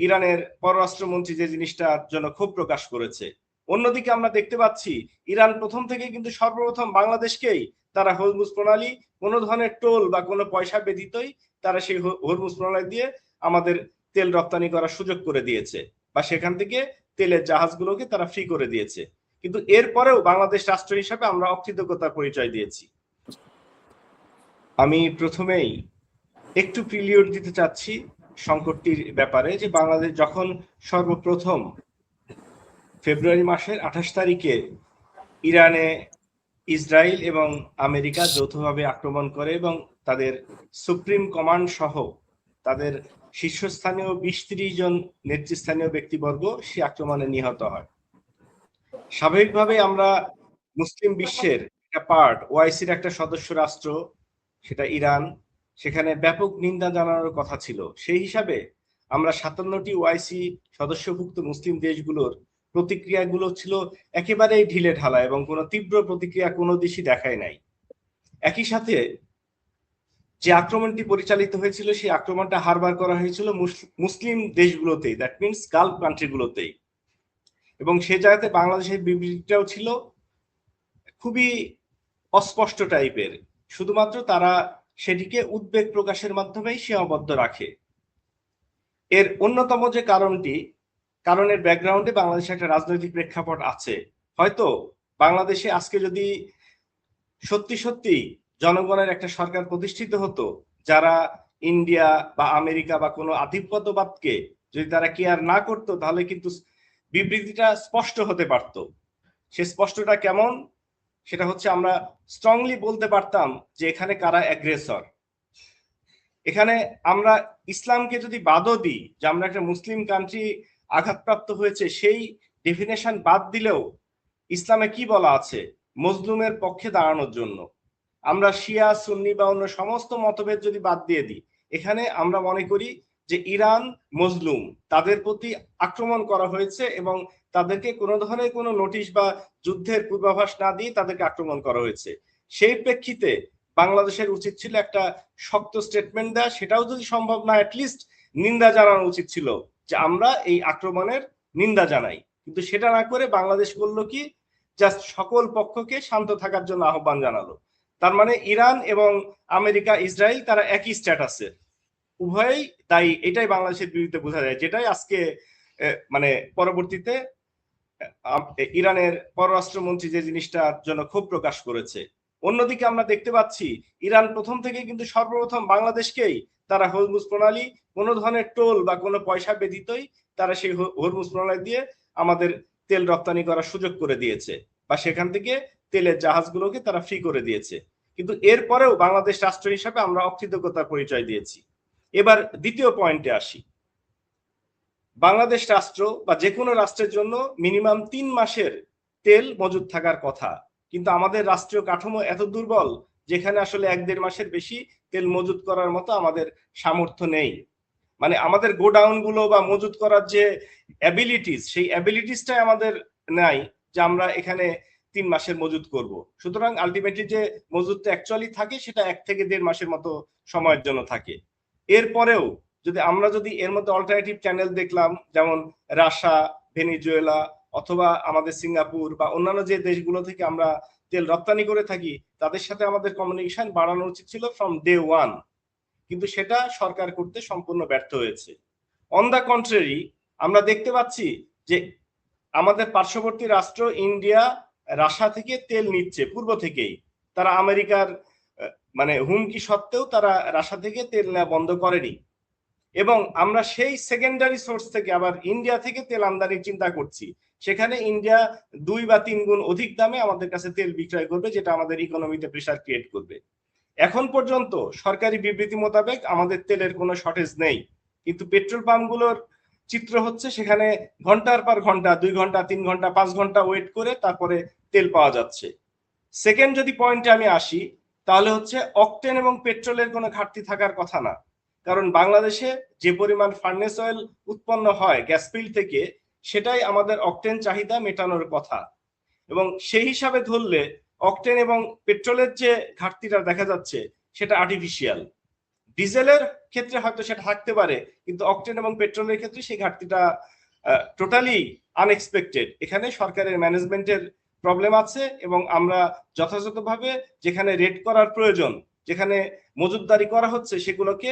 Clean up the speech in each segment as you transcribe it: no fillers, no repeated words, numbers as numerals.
ইরানের পররাষ্ট্রমন্ত্রী যে জিনিসটার জন্য ক্ষোভ প্রকাশ করেছে। অন্যদিকে আমরা দেখতে পাচ্ছি ইরান প্রথম থেকে কিন্তু সর্বপ্রথম বাংলাদেশকেই তারা হরমুজ প্রণালী কোনো ধরনের টোল বা কোনো পয়সা ব্যতীতই তারা সেই হরমুজ প্রণালী দিয়ে আমাদের তেল রপ্তানি করার সুযোগ করে দিয়েছে, বা সেখান থেকে তেলের জাহাজগুলোকে তারা ফ্রি করে দিয়েছে। কিন্তু এরপরেও বাংলাদেশ রাষ্ট্র হিসাবে আমরা অকৃতজ্ঞতার পরিচয় দিয়েছি। আমি প্রথমেই একটু প্রিলিউড দিতে চাচ্ছি সংকটটির ব্যাপারে, যে বাংলাদেশ যখন সর্বপ্রথম ফেব্রুয়ারি মাসের 28 তারিখে ইরানে ইসরায়েল এবং আমেরিকা যৌথভাবে আক্রমণ করে এবং তাদের সুপ্রিম কমান্ড সহ তাদের শীর্ষস্থানীয় 20-30 জন নেতৃস্থানীয় ব্যক্তিবর্গ সেই আক্রমণে নিহত হয়। স্বাভাবিকভাবে আমরা মুসলিম বিশ্বের একটা পার্ট, ওআইসির একটা সদস্য রাষ্ট্র সেটা ইরান, সেখানে ব্যাপক নিন্দা জানানোর কথা ছিল। সেই হিসাবে আমরা 57টি ওআইসি সদস্যভুক্ত মুসলিম দেশগুলোর প্রতিক্রিয়াগুলো ছিল একেবারেই ঢিলে ঢালা এবং কোনো তীব্র প্রতিক্রিয়া কোনো দেশই দেখায় নাই। একই সাথে যে আক্রমণটি পরিচালিত হয়েছিল সেই আক্রমণটা হারবার করা হয়েছিল মুসলিম দেশগুলোতেই, দ্যাট মিনস গালফ কান্ট্রিগুলোতেই, এবং সে জায়গাতে বাংলাদেশের বিবৃতিটাও ছিল খুবই অস্পষ্ট টাইপের। শুধুমাত্র তারা সেটিকে উদ্বেগ প্রকাশের মাধ্যমেই সীমাবদ্ধ রাখে। এর অন্যতম যে কারণের ব্যাকগ্রাউন্ডে বাংলাদেশে একটা রাজনৈতিক প্রেক্ষাপট আছে। হয়তো বাংলাদেশে আজকে যদি সত্যি সত্যি জনগণের একটা সরকার প্রতিষ্ঠিত হতো, যারা ইন্ডিয়া বা আমেরিকা বা কোনো আধিপত্যবাদকে যদি তারা কেয়ার না করতো, তাহলে কিন্তু বিবৃতিটা স্পষ্ট হতে পারত। সে স্পষ্টটা কেমন? সেটা হচ্ছে আমরা স্ট্রংলি বলতে পারতাম যে এখানে কারা অ্যাগ্রেসর। এখানে আমরা ইসলামকে যদি বাদও দিই, যে আমরা একটা মুসলিম কান্ট্রি আঘাতপ্রাপ্ত হয়েছে, সেই ডেফিনেশন বাদ দিলেও ইসলামে কি বলা আছে? মজলুমের পক্ষে দাঁড়ানোর জন্য। আমরা শিয়া সুন্নি বা অন্য সমস্ত মতভেদ যদি বাদ দিয়ে দিই, এখানে আমরা মনে করি যে ইরান মজলুম, তাদের প্রতি আক্রমণ করা হয়েছে এবং তাদেরকে কোনো ধরনের কোনো নোটিশ বা যুদ্ধের পূর্বাভাস না দিয়ে তাদেরকে আক্রমণ করা হয়েছে। সেই প্রেক্ষিতে বাংলাদেশের উচিত ছিল একটা শক্ত স্টেটমেন্ট দেওয়া, সেটাও যদি সম্ভব না অ্যাটলিস্ট নিন্দা জানানো উচিত ছিল যে আমরা এই আক্রমণের নিন্দা জানাই। কিন্তু সেটা না করে বাংলাদেশ করলো কি, জাস্ট সকল পক্ষকে শান্ত থাকার জন্য আহ্বান জানালো। তার মানে ইরান এবং আমেরিকা ইসরায়েল তারা একই স্ট্যাটাসে, উভয়ই দায়ী। এটাই বাংলাদেশের বিরুদ্ধে বোঝা যায়, যেটাই আজকে মানে পরবর্তীতে ইরানের পররাষ্ট্রমন্ত্রী যে জিনিসটার জন্য ক্ষোভ প্রকাশ করেছে। অন্যদিকে আমরা দেখতে পাচ্ছি ইরান প্রথম থেকে কিন্তু সর্বপ্রথম বাংলাদেশকেই তারা হরমুজ প্রণালী কোনো ধরনের টোল বা কোনো পয়সা ব্যতীতই তারা সেই হরমুজ প্রণালী দিয়ে আমাদের তেল রপ্তানি করার সুযোগ করে দিয়েছে, বা সেখান থেকে তেলের জাহাজগুলোকে তারা ফ্রি করে দিয়েছে। কিন্তু এরপরেও বাংলাদেশ রাষ্ট্র হিসাবে আমরা অকৃতজ্ঞতার পরিচয় দিয়েছি। এবার দ্বিতীয় পয়েন্টে আসি। বাংলাদেশ রাষ্ট্র বা যে কোনো রাষ্ট্রের জন্য মিনিমাম 3 মাসের তেল মজুদ থাকার কথা, কিন্তু আমাদের রাষ্ট্রীয় কাঠামো এত দুর্বল যেখানে আসলে 1-1.5 মাসের বেশি তেল মজুদ করার মতো আমাদের সামর্থ্য নেই। মানে আমাদের গোডাউন গুলো বা মজুদ করার যে অ্যাবিলিটিস, সেই অ্যাবিলিটিসটাই আমাদের নাই যে আমরা এখানে 3 মাসের মজুদ করব। সুতরাং আলটিমেটলি যে মজুদটা অ্যাকচুয়ালি থাকে সেটা 1 থেকে 1.5 মাসের মতো সময়ের জন্য থাকে। এরপরেও আমরা যদি এর মধ্যে অল্টারনেটিভ চ্যানেল দেখলাম, যেমন রাশিয়া, ভেনেজুয়েলা অথবা আমাদের সিঙ্গাপুর বা অন্যান্য যে দেশগুলো থেকে আমরা তেল রপ্তানি করে থাকি, তাদের সাথে আমাদের কমিউনিকেশন বাড়ানো উচিত ছিল ফ্রম ডে ওয়ান, কিন্তু সেটা সরকার করতে সম্পূর্ণ ব্যর্থ হয়েছে। অন দ্য কন্ট্রারি আমরা দেখতে পাচ্ছি যে আমাদের পার্শ্ববর্তী রাষ্ট্র ইন্ডিয়া রাশিয়া থেকে তেল নিচ্ছে পূর্ব থেকেই। তারা আমেরিকার মানে হুমকি সত্ত্বেও তারা রাশিয়া থেকে তেল নেওয়া বন্ধ করেনি, এবং আমরা সেই সেকেন্ডারি সোর্স থেকে আবার ইন্ডিয়া থেকে তেল আমদানির চিন্তা করছি। সেখানে ইন্ডিয়া 2 বা 3 গুণ অধিক দামে আমাদের কাছে তেল বিক্রয় করবে, যেটা আমাদের ইকোনমিতে প্রেসার ক্রিয়েট করবে। এখন পর্যন্ত সরকারি বিবৃতি মোতাবেক আমাদের তেলের কোনো শর্টেজ নেই, কিন্তু পেট্রোল পাম্পগুলোর চিত্র হচ্ছে সেখানে ঘন্টার পর ঘন্টা, 2 ঘন্টা, 3 ঘন্টা, 5 ঘন্টা ওয়েট করে তারপরে তেল পাওয়া যাচ্ছে। সেকেন্ড যদি পয়েন্টে আমি আসি, তাহলে হচ্ছে অকটেন এবং পেট্রোলের কোনো ঘাটতি থাকার কথা না, কারণ বাংলাদেশে যে পরিমাণ ফার্নেস অয়েল উৎপন্ন হয় গ্যাস ফিল্ড থেকে, সেটাই আমাদের অকটেন চাহিদা মেটানোর কথা। এবং সেই হিসাবে ধরলে অকটেন এবং পেট্রোলের যে ঘাটতিটা দেখা যাচ্ছে সেটা আর্টিফিশিয়াল। ডিজেলের ক্ষেত্রে হয়তো সেটা থাকতে পারে, কিন্তু অকটেন এবং পেট্রোলের ক্ষেত্রে সেই ঘাটতিটা টোটালি আনএক্সপেক্টেড। এখানে সরকারের ম্যানেজমেন্টের প্রবলেম আছে, এবং আমরা যথাযথভাবে যেখানে রেট করার প্রয়োজন, যেখানে মজুতদারি করা হচ্ছে, সেগুলোকে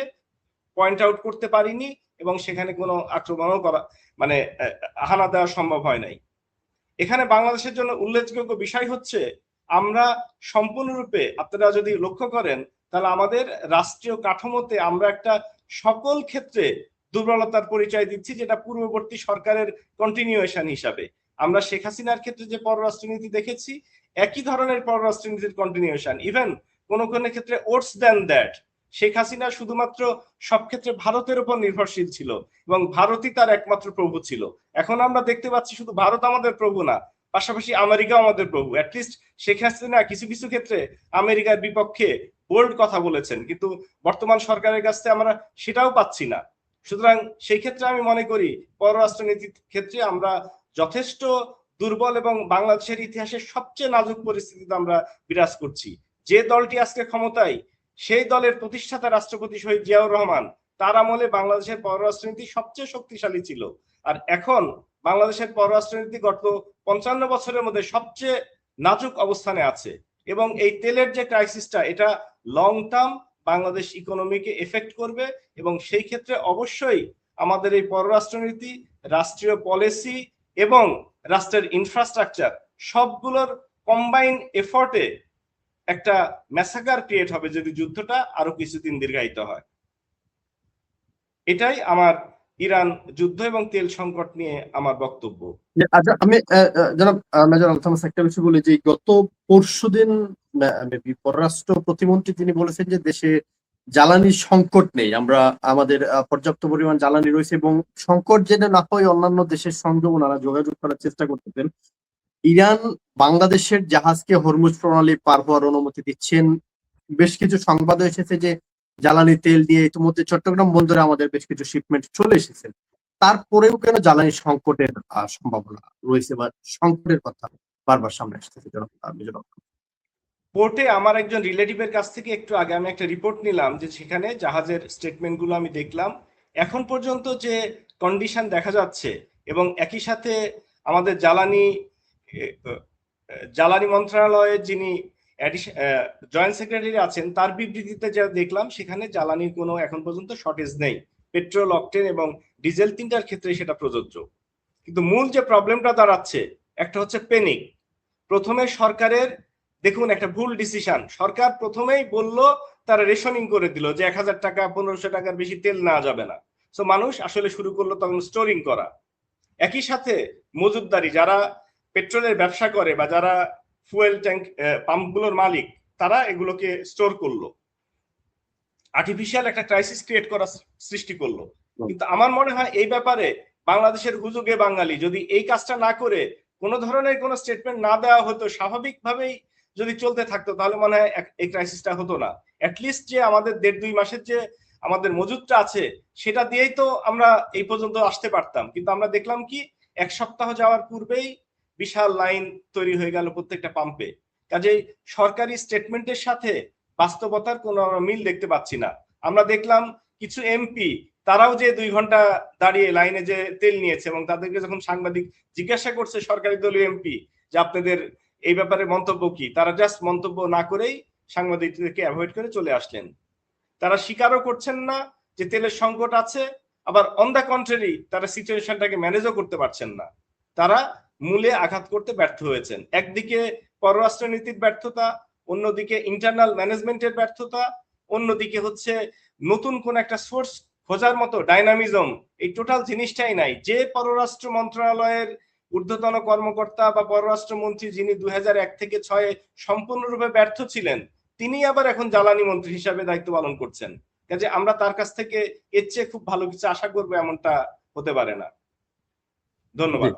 পয়েন্ট আউট করতে পারিনি, এবং সেখানে কোনো আক্রমণও করা মানে হানা দেওয়া সম্ভব হয় নাই। এখানে বাংলাদেশের জন্য উল্লেখযোগ্য বিষয় হচ্ছে, আমরা সম্পূর্ণরূপে, আপনারা যদি লক্ষ্য করেন তাহলে আমাদের রাষ্ট্রীয় কাঠামোতে আমরা একটা সকল ক্ষেত্রে দুর্বলতার পরিচয় দিচ্ছি, যেটা পূর্ববর্তী সরকারের কন্টিনিউয়েশন হিসাবে। আমরা শেখ হাসিনার ক্ষেত্রে যে পররাষ্ট্রনীতি দেখেছি, একই ধরনের পররাষ্ট্রনীতির কন্টিনিউয়েশন, ইভেন কোন কোন ক্ষেত্রে ওয়ার্স দ্যান দ্যাট। শেখ হাসিনা শুধুমাত্র সব ক্ষেত্রে ভারতের উপর নির্ভরশীল ছিল, এবং ভারতই তার একমাত্র প্রভু ছিল। এখন আমরা দেখতে পাচ্ছি শুধু ভারত আমাদের প্রভু না, পাশাপাশি আমেরিকাও আমাদের প্রভু। অ্যাটলিস্ট শেখ হাসিনা কিছু কিছু ক্ষেত্রে আমেরিকার বিপক্ষে বোল্ড কথা বলেছেন, কিন্তু বর্তমান সরকারের কাছ থেকে আমরা সেটাও পাচ্ছি না। সুতরাং সেই ক্ষেত্রে আমি মনে করি পররাষ্ট্রনীতির ক্ষেত্রে আমরা যথেষ্ট দুর্বল, এবং বাংলাদেশের ইতিহাসের সবচেয়ে নাজুক পরিস্থিতিতে আমরা বিরাজ করছি। যে দলটি আজকে ক্ষমতায়, সেই দলের প্রতিষ্ঠাতা রাষ্ট্রপতি শহীদ জিয়াউর রহমান, তার আমলে বাংলাদেশের পররাষ্ট্রনীতি সবচেয়ে শক্তিশালী ছিল। আর এখন বাংলাদেশের পররাষ্ট্রনীতি গত 55 বছরের মধ্যে সবচেয়ে নাজুক অবস্থানে আছে, এবং এই তেলের যে ক্রাইসিসটা, এটা লং টার্ম বাংলাদেশ ইকোনমিকে এফেক্ট করবে, এবং সেই ক্ষেত্রে অবশ্যই আমাদের এই পররাষ্ট্রনীতি, রাষ্ট্রীয় পলিসি এবং রাষ্ট্রের ইনফ্রাস্ট্রাকচার সবগুলোর কম্বাইন এফর্টে একটা ম্যাসাকার ক্রিয়েট হবে যদি যুদ্ধটা আরো কিছুদিন দীর্ঘায়িত হয়। এটাই আমার ইরান যুদ্ধ এবং তেল সংকট নিয়ে আমার বক্তব্য। আচ্ছা, আমি জনাব মেজর আলতামাস একটা বিষয় বলি যে গত পরশুদিন পররাষ্ট্র প্রতিমন্ত্রী তিনি বলেছেন যে দেশে জ্বালানির সংকট নেই, আমরা আমাদের পর্যাপ্ত পরিমাণ জ্বালানি রয়েছে, এবং সংকট যেন না হয় অন্যান্য দেশের সঙ্গে ওনারা যোগাযোগ করার চেষ্টা করতেছেন। ইরান বাংলাদেশের জাহাজকে হরমুজ প্রণালী পার হওয়ার অনুমতি দিচ্ছেন। বেশ কিছু সংবাদ এসেছে যে জ্বালানি তেল দিয়ে ইতিমধ্যে চট্টগ্রাম বন্দরে আমাদের বেশ কিছু শিপমেন্ট চলে এসেছে। তারপরেও কেন জ্বালানি সংকটের সম্ভাবনা রয়েছে বা সংকটের কথা বারবার সামনে আসতেছে? পোর্টে আমার একজন রিলেটিভের কাছ থেকে একটু আগে আমি একটা রিপোর্ট নিলাম, যে সেখানে জাহাজের স্টেটমেন্টগুলো আমি দেখলাম। এখন পর্যন্ত যে কন্ডিশন দেখা যাচ্ছে, এবং একই সাথে আমাদের জ্বালানি মন্ত্রণালয়ের যিনি জয়েন্ট সেক্রেটারি আছেন, তার বিবৃতিতে যা দেখলাম, সেখানে জ্বালানির কোনো এখন পর্যন্ত শর্টেজ নেই। পেট্রোল, অকটেন এবং ডিজেল তিনটার ক্ষেত্রে সেটা প্রযোজ্য। কিন্তু মূল যে প্রবলেমটা দাঁড়াচ্ছে, একটা হচ্ছে পেনিক। প্রথমে সরকারের, দেখুন, একটা ভুল ডিসিশন। সরকার প্রথমেই বলল, তারা রেশনিং করে দিল যে 1000 টাকা 1500 টাকার বেশি তেল নেওয়া যাবে না। সো মানুষ আসলে শুরু করলো তখন স্টোরিং করা। একই সাথে মজুতদারি, যারা পেট্রোলের ব্যবসা করে বা যারা ফুয়েল ট্যাঙ্ক পাম্পগুলোর মালিক, তারা এগুলোকে স্টোর করলো, আর্টিফিশিয়াল একটা ক্রাইসিস ক্রিয়েট করা সৃষ্টি করলো। কিন্তু আমার মনে হয় এই ব্যাপারে বাংলাদেশের হুজুগে বাঙালি যদি এই কাজটা না করে, কোনো ধরনের কোনো স্টেটমেন্ট না দেওয়া হতো, স্বাভাবিকভাবেই যদি চলতে থাকতো, তাহলে মনে হয় এই ক্রাইসিসটা হতো না। অ্যাটলিস্ট যে আমাদের 1.5-2 মাসের যে আমাদের মজুদটা আছে, সেটা দিয়েই তো আমরা এই পর্যন্ত আসতে পারতাম। কিন্তু আমরা দেখলাম কি, 1 সপ্তাহ যাওয়ার পূর্বেই বিশাল লাইন তৈরি হয়ে গেল প্রত্যেকটা পাম্পে। কাজেই সরকারি স্টেটমেন্টের সাথে বাস্তবতার কোনো মিল দেখতে পাচ্ছি না। আমরা দেখলাম কিছু এমপি, তারাও যে 2 ঘন্টা দাঁড়িয়ে লাইনে যে তেল নিয়েছে, এবং তাদেরকে যখন সাংবাদিক জিজ্ঞাসা করছে সরকারি দলীয় এমপি যে আপনাদের এই ব্যাপারে মন্তব্য কি, তারা জাস্ট মন্তব্য না করেই সাংবাদিকদেরকে অ্যাভয়েড করে চলে আসলেন। তারা স্বীকারও করছেন না যে তেলের সংকট আছে, আবার অন দ্য কন্ট্রারি তারা সিচুয়েশনটাকে ম্যানেজও করতে পারছেন না। তারা মূলে আঘাত করতে ব্যর্থ হয়েছেন। একদিকে পররাষ্ট্রনীতির ব্যর্থতা, অন্যদিকে ইন্টারনাল ম্যানেজমেন্টের ব্যর্থতা, অন্যদিকে হচ্ছে নতুন কোন একটা সোর্স খোঁজার মতো ডাইনামিজম, এই টোটাল জিনিসটাই নাই। যে পররাষ্ট্র মন্ত্রণালয়ের ঊর্ধ্বতন কর্মকর্তা বা পররাষ্ট্রমন্ত্রী, যিনি 2001 থেকে 6 সম্পূর্ণরূপে ব্যর্থ ছিলেন, তিনি আবার এখন জ্বালানি মন্ত্রী হিসাবে দায়িত্ব পালন করছেন। কাজে আমরা তার কাছ থেকে এর চেয়ে খুব ভালো কিছু আশা করবো এমনটা হতে পারে না। ধন্যবাদ।